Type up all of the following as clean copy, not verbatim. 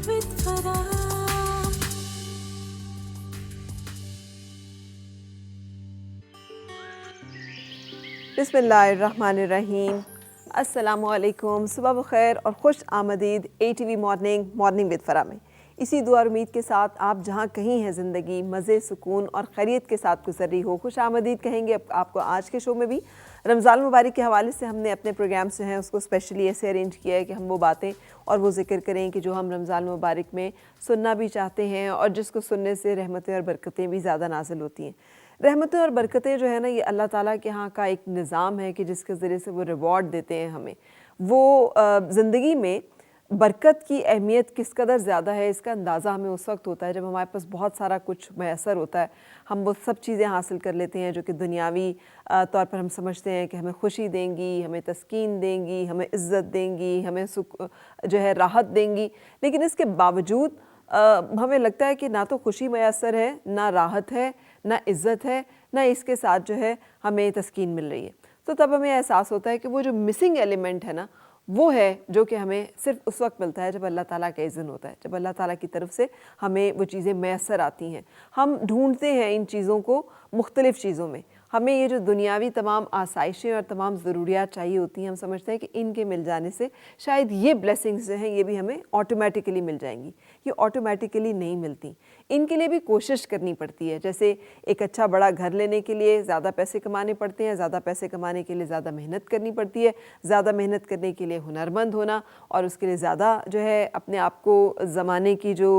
with Farah. बिस्मिल्लाहिर्रहमानिर्रहीम। अस्सलामुअलैकुम, सुबह बखैर और खुश आमदीद ATV मॉर्निंग विद फ़रा में। इसी दुआ और उम्मीद के साथ आप जहाँ कहीं हैं ज़िंदगी मज़े सुकून और खैरियत के साथ गुजर रही हो, खुश आमदीद कहेंगे आपको आज के शो में भी। रमज़ान मुबारक के हवाले से हमने अपने प्रोग्राम्स जो हैं उसको स्पेशली ऐसे अरेंज किया है कि हम वो बातें और वो ज़िक्र करें कि जो हम रमज़ान मुबारक में सुनना भी चाहते हैं और जिसको सुनने से रहमतें और बरकतें भी ज़्यादा नाज़िल होती हैं। रहमतें और बरकतें जो है ना, ये अल्लाह ताला के यहाँ का एक निज़ाम है कि जिसके ज़रिए से वो रिवॉर्ड देते हैं हमें। वो ज़िंदगी में बरकत की अहमियत किस कदर ज़्यादा है इसका अंदाज़ा हमें उस वक्त होता है जब हमारे पास बहुत सारा कुछ मैसर होता है। हम वो सब चीज़ें हासिल कर लेते हैं जो कि दुनियावी तौर पर हम समझते हैं कि हमें खुशी देंगी, हमें तस्कीन देंगी, हमें इज़्ज़त देंगी, हमें सुख जो है राहत देंगी। लेकिन इसके बावजूद हमें लगता है कि ना तो खुशी मैसर है, ना राहत है, ना इज़्ज़त है, ना इसके साथ जो है हमें तस्कीन मिल रही है। तो तब हमें एहसास होता है कि वो जो मिसिंग एलिमेंट है ना, वो है जो कि हमें सिर्फ उस वक्त मिलता है जब अल्लाह ताला का इज़्न होता है, जब अल्लाह ताला की तरफ से हमें वो चीज़ें मैसर आती हैं। हम ढूंढते हैं इन चीज़ों को मुख्तलिफ़ चीज़ों में। हमें ये जो दुनियावी तमाम आसाइशें और तमाम ज़रूरियात चाहिए होती हैं, हम समझते हैं कि इनके मिल जाने से शायद ये ब्लेसिंग्स जो हैं ये भी हमें ऑटोमेटिकली मिल जाएंगी। ये ऑटोमेटिकली नहीं मिलती, इनके लिए भी कोशिश करनी पड़ती है। जैसे एक अच्छा बड़ा घर लेने के लिए ज़्यादा पैसे कमाने पड़ते हैं, ज़्यादा पैसे कमाने के लिए ज़्यादा मेहनत करनी पड़ती है, ज़्यादा मेहनत करने के लिए हुनरमंद होना और उसके लिए ज़्यादा जो है अपने आप को ज़माने की जो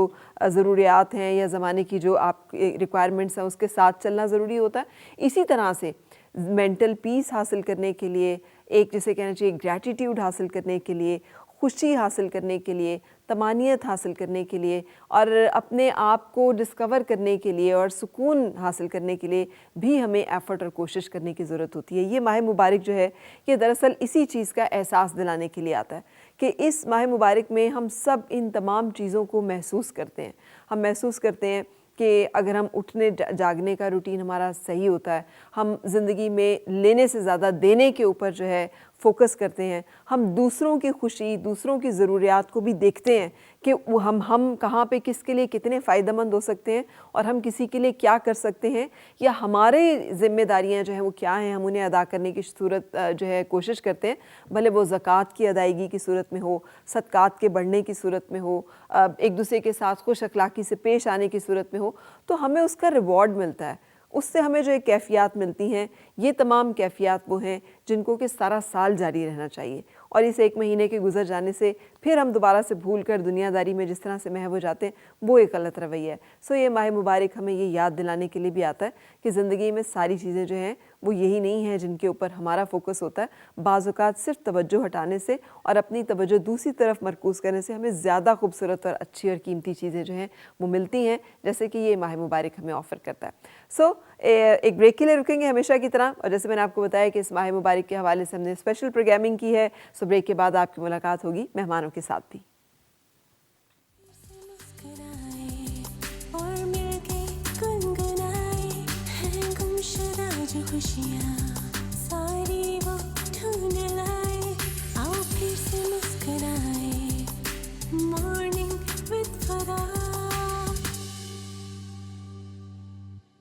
ज़रूरियात हैं या ज़माने की जो आप रिक्वायरमेंट्स हैं उसके साथ चलना ज़रूरी होता है। इसी तरह से मेंटल पीस हासिल करने के लिए, एक जिसे कहना चाहिए ग्रैटिट्यूड हासिल करने के लिए, खुशी हासिल करने के लिए, तमानियत हासिल करने के लिए और अपने आप को डिस्कवर करने के लिए और सुकून हासिल करने के लिए भी हमें एफ़र्ट और कोशिश करने की ज़रूरत होती है। ये माह मुबारक जो है ये दरअसल इसी चीज़ का एहसास दिलाने के लिए आता है कि इस माह मुबारक में हम सब इन तमाम चीज़ों को महसूस करते हैं। हम महसूस करते हैं कि अगर हम उठने जागने का रूटीन हमारा सही होता है, हम ज़िंदगी में लेने से ज़्यादा देने के ऊपर जो है फ़ोकस करते हैं, हम दूसरों की खुशी, दूसरों की ज़रूरियात को भी देखते हैं कि हम कहाँ पे किसके लिए कितने फ़ायदेमंद हो सकते हैं और हम किसी के लिए क्या कर सकते हैं या हमारे ज़िम्मेदारियाँ जो हैं वो क्या हैं, हम उन्हें अदा करने की सूरत जो है कोशिश करते हैं। भले वो ज़कात की अदायगी की सूरत में हो, सदक़ात के बढ़ने की सूरत में हो, एक दूसरे के साथ खुश अखलाक़ी से पेश आने की सूरत में हो, तो हमें उसका रिवॉर्ड मिलता है। उससे हमें जो एक कैफ़ियत मिलती हैं, ये तमाम कैफ़ियत वो हैं जिनको कि सारा साल जारी रहना चाहिए और इस एक महीने के गुजर जाने से फिर हम दोबारा से भूल कर दुनियादारी में जिस तरह से महव हो जाते हैं, वो एक गलत रवैया है। सो ये माह मुबारक हमें ये याद दिलाने के लिए भी आता है कि ज़िंदगी में सारी चीज़ें जो हैं वो यही नहीं है जिनके ऊपर हमारा फ़ोकस होता है। बाज़ औक़ात सिर्फ तवज्जो हटाने से और अपनी तवज्जो दूसरी तरफ मरकूज़ करने से हमें ज़्यादा खूबसूरत और अच्छी और कीमती चीज़ें जो हैं वो मिलती हैं, जैसे कि ये माह मुबारक हमें ऑफ़र करता है। सो एक ब्रेक के लिए रुकेंगे हमेशा की तरह और जैसे मैंने आपको बताया कि इस माह मुबारक के हवाले से हमने स्पेशल प्रोग्रामिंग की है। सो ब्रेक के बाद आपकी मुलाकात होगी मेहमानों के साथ भी। और मिलके गुनगुनाए हैं गुमशुदा जो खुशियाँ, सारी वो ढूंढ